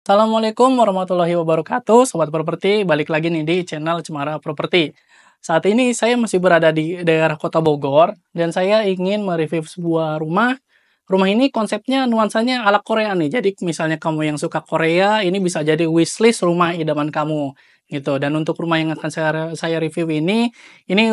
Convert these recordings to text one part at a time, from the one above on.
Assalamualaikum warahmatullahi wabarakatuh, Sobat Properti. Balik lagi nih di channel Cemara Properti. Saat ini saya masih berada di daerah Kota Bogor dan saya ingin mereview sebuah rumah. Rumah ini konsepnya nuansanya ala Korea nih. Jadi misalnya kamu yang suka Korea, ini bisa jadi wishlist rumah idaman kamu gitu. Dan untuk rumah yang akan saya review ini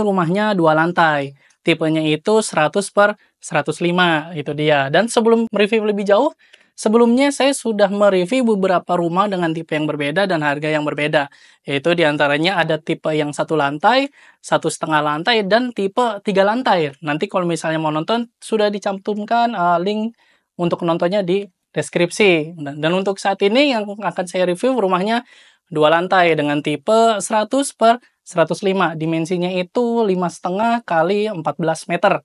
rumahnya 2 lantai. Tipenya itu 100 per 105 itu dia. Dan sebelum mereview lebih jauh, sebelumnya saya sudah mereview beberapa rumah dengan tipe yang berbeda dan harga yang berbeda. Yaitu diantaranya ada tipe yang 1 lantai, 1,5 lantai, dan tipe 3 lantai. Nanti kalau misalnya mau nonton, sudah dicantumkan link untuk nontonnya di deskripsi. Dan untuk saat ini yang akan saya review rumahnya 2 lantai dengan tipe 100 per 105. Dimensinya itu 5,5 kali 14 meter.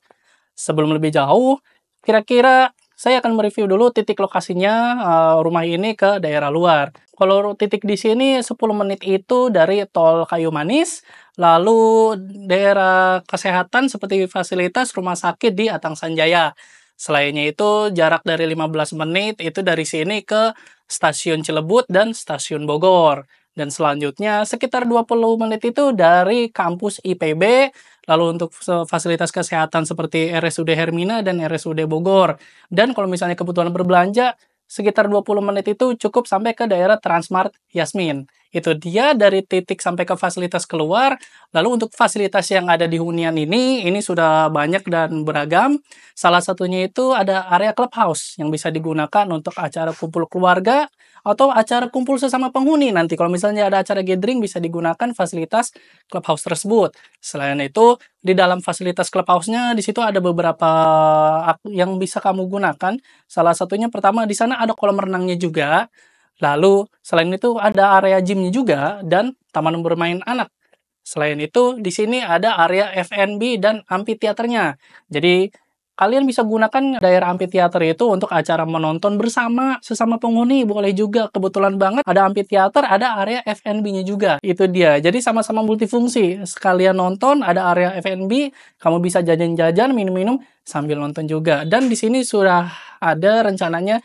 Sebelum lebih jauh, kira-kira saya akan mereview dulu titik lokasinya rumah ini ke daerah luar. Kalau titik di sini 10 menit itu dari Tol Kayu Manis, lalu daerah kesehatan seperti fasilitas rumah sakit di Atang Sanjaya. Selainnya itu jarak dari 15 menit itu dari sini ke Stasiun Cilebut dan Stasiun Bogor. Dan selanjutnya sekitar 20 menit itu dari kampus IPB, lalu untuk fasilitas kesehatan seperti RSUD Hermina dan RSUD Bogor. Dan kalau misalnya kebutuhan berbelanja, sekitar 20 menit itu cukup sampai ke daerah Transmart Yasmin. Itu dia dari titik sampai ke fasilitas keluar. Lalu untuk fasilitas yang ada di hunian ini sudah banyak dan beragam. Salah satunya itu ada area clubhouse yang bisa digunakan untuk acara kumpul keluarga atau acara kumpul sesama penghuni. Nanti kalau misalnya ada acara gathering bisa digunakan fasilitas clubhouse tersebut. Selain itu, di dalam fasilitas clubhouse-nya di situ ada beberapa yang bisa kamu gunakan. Salah satunya pertama di sana ada kolam renangnya juga. Lalu selain itu ada area gym-nya juga dan taman bermain anak. Selain itu di sini ada area F&B dan amphitheater-nya. Jadi kalian bisa gunakan daerah amphitheater itu untuk acara menonton bersama sesama penghuni, boleh juga. Kebetulan banget ada amphitheater, ada area F&B-nya juga. Itu dia. Jadi sama-sama multifungsi. Sekalian nonton, ada area F&B, kamu bisa jajan-jajan, minum-minum sambil nonton juga. Dan di sini sudah ada rencananya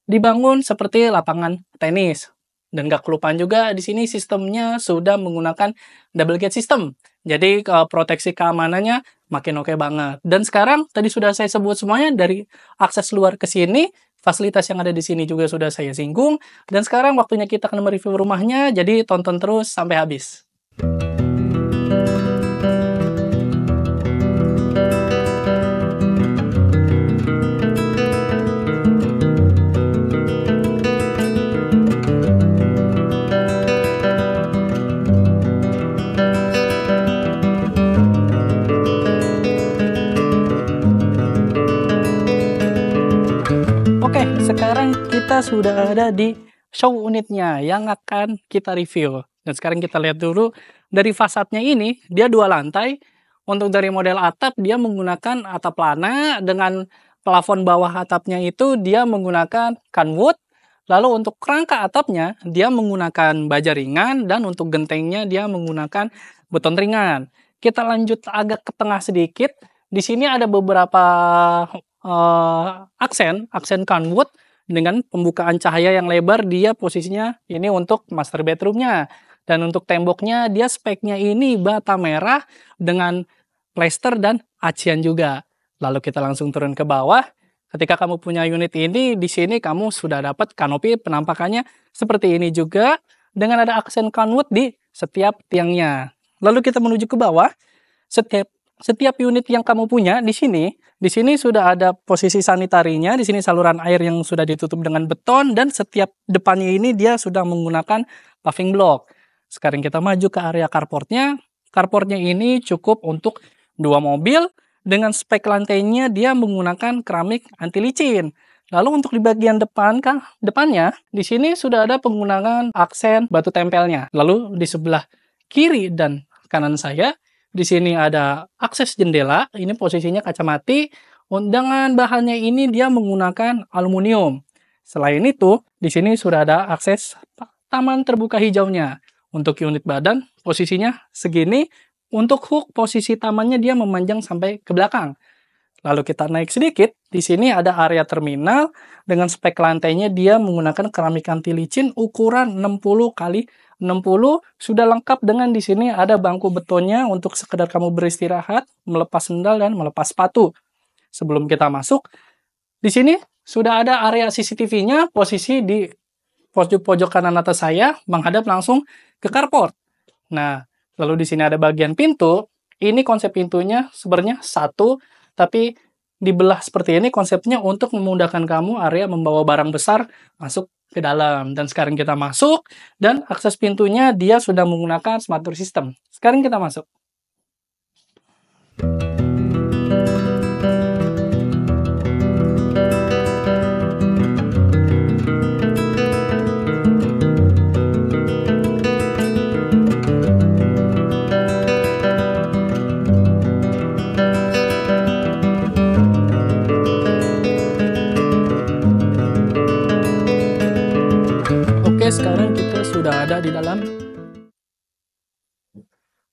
dibangun seperti lapangan tenis. Dan gak kelupaan juga di sini sistemnya sudah menggunakan double gate system. Jadi proteksi keamanannya makin oke banget. Dan sekarang tadi sudah saya sebut semuanya dari akses luar ke sini, fasilitas yang ada di sini juga sudah saya singgung. Dan sekarang waktunya kita akan mereview rumahnya, jadi tonton terus sampai habis. Oke, sekarang kita sudah ada di show unitnya yang akan kita review. Dan sekarang kita lihat dulu dari fasadnya ini, dia 2 lantai. Untuk dari model atap, dia menggunakan atap lana dengan plafon bawah atapnya itu dia menggunakan kanwood. Lalu untuk kerangka atapnya, dia menggunakan baja ringan dan untuk gentengnya dia menggunakan beton ringan. Kita lanjut agak ke tengah sedikit. Di sini ada beberapa aksen kanwood dengan pembukaan cahaya yang lebar. Dia posisinya ini untuk master bedroomnya. Dan untuk temboknya dia speknya ini bata merah dengan plester dan acian juga. Lalu kita langsung turun ke bawah. Ketika kamu punya unit ini, di sini kamu sudah dapat kanopi penampakannya seperti ini juga dengan ada aksen kanwood di setiap tiangnya. Lalu kita menuju ke bawah. Setiap unit yang kamu punya di sini sudah ada posisi sanitarinya, di sini saluran air yang sudah ditutup dengan beton dan setiap depannya ini dia sudah menggunakan paving block. Sekarang kita maju ke area carportnya. Carportnya ini cukup untuk 2 mobil dengan spek lantainya dia menggunakan keramik anti licin. Lalu untuk di bagian depannya di sini sudah ada penggunaan aksen batu tempelnya. Lalu di sebelah kiri dan kanan saya di sini ada akses jendela, ini posisinya kaca mati. Dengan bahannya ini dia menggunakan aluminium. Selain itu, di sini sudah ada akses taman terbuka hijaunya. Untuk unit badan, posisinya segini. Untuk hook, posisi tamannya dia memanjang sampai ke belakang. Lalu kita naik sedikit, di sini ada area terminal dengan spek lantainya dia menggunakan keramik anti licin ukuran 60 kali 60, sudah lengkap dengan di sini ada bangku betonnya untuk sekedar kamu beristirahat, melepas sendal dan melepas sepatu. Sebelum kita masuk, di sini sudah ada area CCTV-nya posisi di pojok kanan atas saya menghadap langsung ke carport. Nah, lalu di sini ada bagian pintu. Ini konsep pintunya sebenarnya satu, tapi dibelah seperti ini konsepnya untuk memudahkan kamu area membawa barang besar masuk ke dalam. Dan sekarang kita masuk, dan akses pintunya dia sudah menggunakan smart door system. Sekarang kita masuk. Oke, sekarang kita sudah ada di dalam.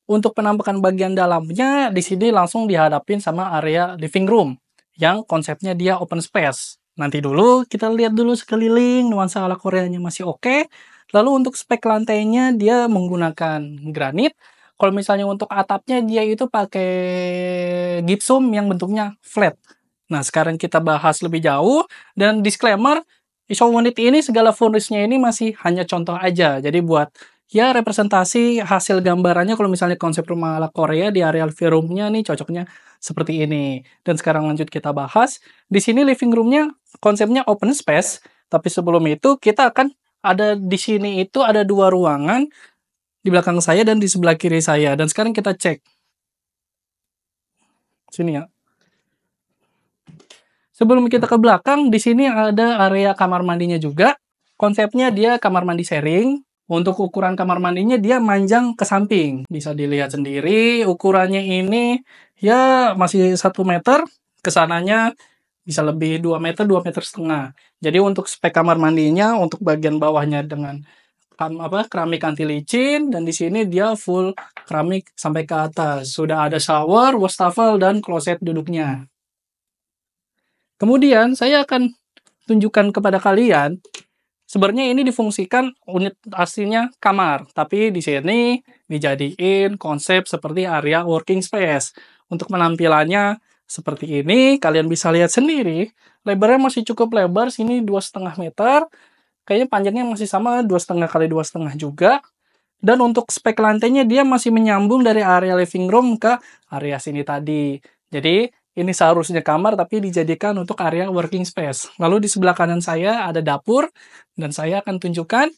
Untuk penampakan bagian dalamnya, di sini langsung dihadapin sama area living room, yang konsepnya dia open space. Nanti dulu, kita lihat dulu sekeliling, nuansa ala Koreanya masih oke. Lalu untuk spek lantainya, dia menggunakan granit. Kalau misalnya untuk atapnya, dia itu pakai gypsum yang bentuknya flat. Nah, sekarang kita bahas lebih jauh, dan disclaimer, show unit ini segala furnish-nya ini masih hanya contoh aja. Jadi buat ya representasi hasil gambarannya kalau misalnya konsep rumah ala Korea di area living room-nya nih cocoknya seperti ini. Dan sekarang lanjut kita bahas. Di sini living room-nya konsepnya open space, tapi sebelum itu kita akan ada di sini itu ada dua ruangan di belakang saya dan di sebelah kiri saya. Dan sekarang kita cek. Sini ya. Sebelum kita ke belakang, di sini ada area kamar mandinya juga. Konsepnya dia kamar mandi sharing. Untuk ukuran kamar mandinya dia manjang ke samping. Bisa dilihat sendiri ukurannya ini ya masih 1 meter. Kesananya bisa lebih 2 meter, 2 meter setengah. Jadi untuk spek kamar mandinya untuk bagian bawahnya dengan keramik anti licin, dan di sini dia full keramik sampai ke atas. Sudah ada shower, wastafel, dan kloset duduknya. Kemudian saya akan tunjukkan kepada kalian. Sebenarnya ini difungsikan unit aslinya kamar, tapi di sini dijadiin konsep seperti area working space. Untuk penampilannya seperti ini, kalian bisa lihat sendiri. Lebarnya masih cukup lebar, sini 2,5 meter. Kayaknya panjangnya masih sama 2,5 kali 2,5 juga. Dan untuk spek lantainya dia masih menyambung dari area living room ke area sini tadi. Jadi ini seharusnya kamar tapi dijadikan untuk area working space. Lalu di sebelah kanan saya ada dapur, dan saya akan tunjukkan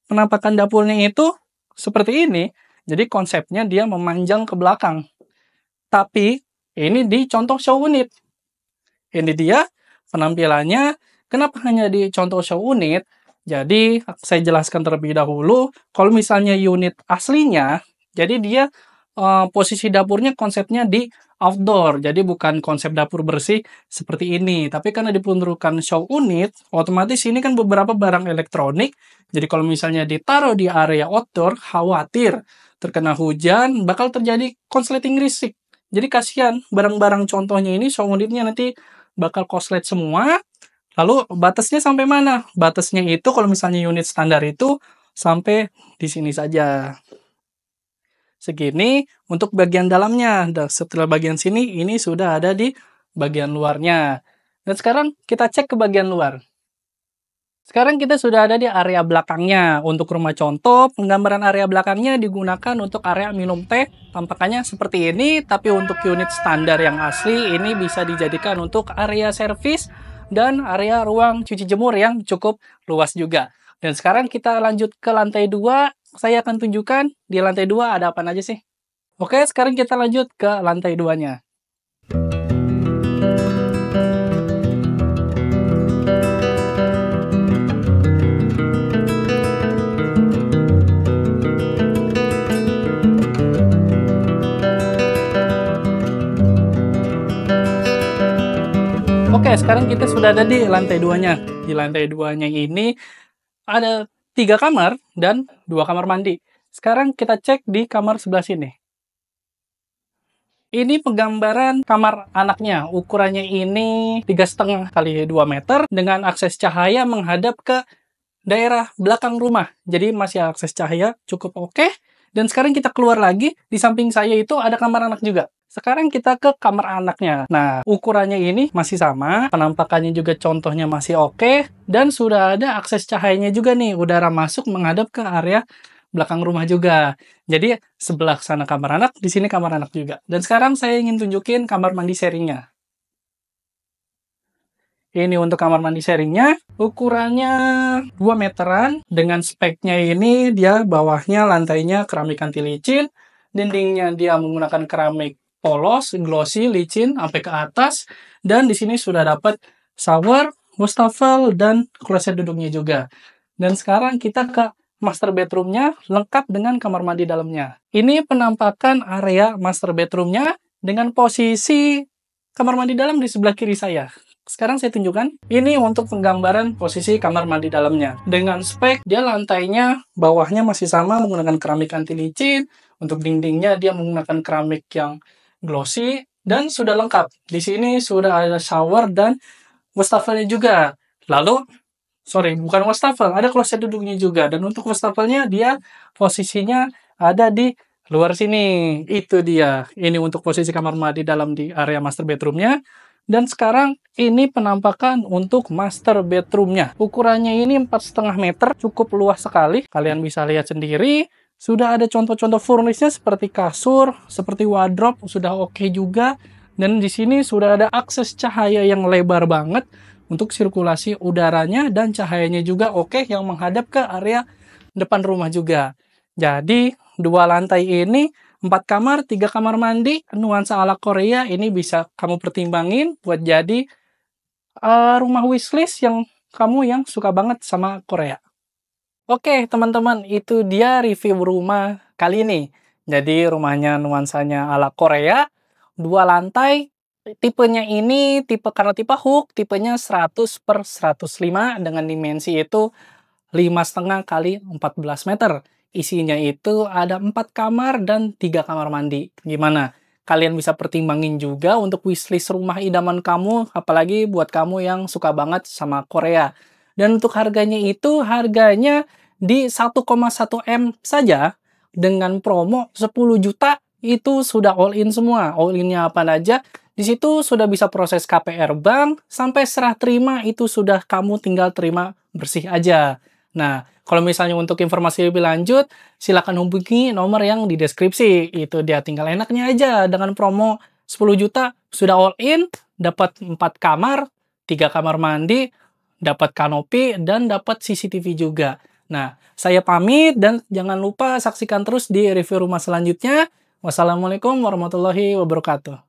penampakan dapurnya itu seperti ini. Jadi konsepnya dia memanjang ke belakang. Tapi ini di contoh show unit. Ini dia penampilannya. Kenapa hanya di contoh show unit? Jadi saya jelaskan terlebih dahulu. Kalau misalnya unit aslinya, jadi dia posisi dapurnya konsepnya di outdoor, jadi bukan konsep dapur bersih seperti ini. Tapi karena diperuntukkan show unit, otomatis ini kan beberapa barang elektronik. Jadi kalau misalnya ditaruh di area outdoor, khawatir terkena hujan, bakal terjadi konsleting risik. Jadi kasihan, barang-barang contohnya ini show unitnya nanti bakal konslet semua. Lalu batasnya sampai mana? Batasnya itu kalau misalnya unit standar itu sampai di sini saja. Segini untuk bagian dalamnya. Dan setelah bagian sini, ini sudah ada di bagian luarnya. Dan sekarang kita cek ke bagian luar. Sekarang kita sudah ada di area belakangnya. Untuk rumah contoh, penggambaran area belakangnya digunakan untuk area minum teh. Tampakannya seperti ini, tapi untuk unit standar yang asli, ini bisa dijadikan untuk area servis dan area ruang cuci jemur yang cukup luas juga. Dan sekarang kita lanjut ke lantai 2. Saya akan tunjukkan di lantai 2 ada apa aja sih. Oke, sekarang kita lanjut ke lantai 2-nya. Oke, sekarang kita sudah ada di lantai 2-nya. Di lantai 2-nya ini ada 3 kamar dan 2 kamar mandi. Sekarang kita cek di kamar sebelah sini. Ini penggambaran kamar anaknya. Ukurannya ini 3,5 kali 2 meter dengan akses cahaya menghadap ke daerah belakang rumah. Jadi masih akses cahaya cukup oke. Dan sekarang kita keluar lagi. Di samping saya itu ada kamar anak juga. Sekarang kita ke kamar anaknya. Nah, ukurannya ini masih sama. Penampakannya juga contohnya masih oke. Dan sudah ada akses cahayanya juga nih. Udara masuk menghadap ke area belakang rumah juga. Jadi sebelah sana kamar anak, di sini kamar anak juga. Dan sekarang saya ingin tunjukin kamar mandi sharingnya. Ini untuk kamar mandi sharingnya, ukurannya 2 meteran, dengan speknya ini dia bawahnya lantainya keramik anti licin, dindingnya dia menggunakan keramik polos, glossy, licin, sampai ke atas, dan di sini sudah dapat shower, wastafel, dan kloset duduknya juga. Dan sekarang kita ke master bedroomnya, lengkap dengan kamar mandi dalamnya. Ini penampakan area master bedroomnya dengan posisi kamar mandi dalam di sebelah kiri saya. Sekarang saya tunjukkan. Ini untuk penggambaran posisi kamar mandi dalamnya. Dengan spek, dia lantainya, bawahnya masih sama menggunakan keramik anti licin. Untuk dindingnya, dia menggunakan keramik yang glossy. Dan sudah lengkap. Di sini sudah ada shower dan wastafelnya juga. Lalu, bukan wastafel, ada kloset duduknya juga. Dan untuk wastafelnya, dia posisinya ada di luar sini. Itu dia. Ini untuk posisi kamar mandi dalam di area master bedroomnya. Dan sekarang ini penampakan untuk master bedroomnya. Ukurannya ini 4,5 meter, cukup luas sekali. Kalian bisa lihat sendiri. Sudah ada contoh-contoh furnishnya seperti kasur, seperti wardrobe, sudah oke juga. Dan di sini sudah ada akses cahaya yang lebar banget untuk sirkulasi udaranya dan cahayanya juga oke yang menghadap ke area depan rumah juga. Jadi, 2 lantai ini 4 kamar, 3 kamar mandi, nuansa ala Korea, ini bisa kamu pertimbangin buat jadi rumah wishlist yang kamu yang suka banget sama Korea. Oke, teman-teman, itu dia review rumah kali ini. Jadi, rumahnya nuansanya ala Korea, 2 lantai, tipenya ini karena tipe Hook, tipenya 100 per 105 dengan dimensi itu 5,5 kali 14 meter. Isinya itu ada 4 kamar dan 3 kamar mandi. Gimana? Kalian bisa pertimbangin juga untuk wishlist rumah idaman kamu, apalagi buat kamu yang suka banget sama Korea. Dan untuk harganya di 1,1 M saja, dengan promo 10 juta, itu sudah all in semua. All in-nya apa aja? Di situ sudah bisa proses KPR bank, sampai serah terima itu sudah kamu tinggal terima bersih aja. Nah, kalau misalnya untuk informasi lebih lanjut, silakan hubungi nomor yang di deskripsi. Itu dia, tinggal enaknya aja dengan promo 10 juta sudah all in, dapat 4 kamar, 3 kamar mandi, dapat kanopi, dan dapat CCTV juga. Nah, saya pamit dan jangan lupa saksikan terus di review rumah selanjutnya. Wassalamualaikum warahmatullahi wabarakatuh.